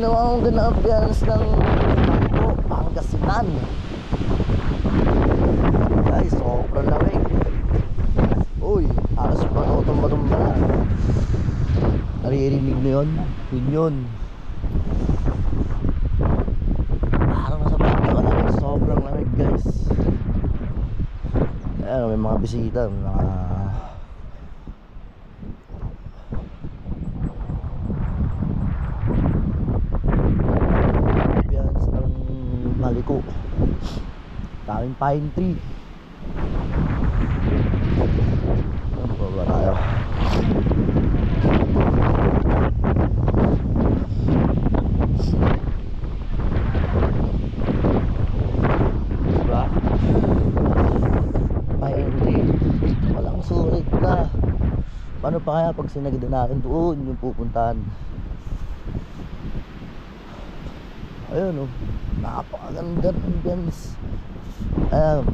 ginawa akong ganda appearance ng Bangko, Pangasinan. Guys, sobrang lamig. Uy, alas pa tumba-tumba na. Naririnig mo yun? Yun yun. Parang nasa Bangko ka lang. Sobrang lamig guys. Ayan, may mga bisita, may mga maliko. Daming pine tree. Ano ba tayo? Diba? Pine tree. Walang sulit na. Paano pa kaya pag sinagda natin doon yung pupuntahan? Ayun, oh, napakaganda ng ambience. Ayan,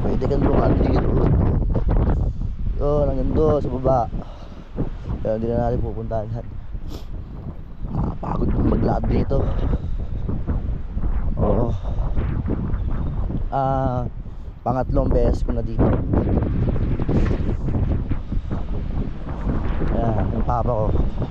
pwede kang lumandi doon. Yun, hanggang doon sa baba. Pero hindi na natin pupuntahan yan. Nakapagod kong maglakad dito. Oo. Pangatlong beses ko na dito. Ayan, yung papa ko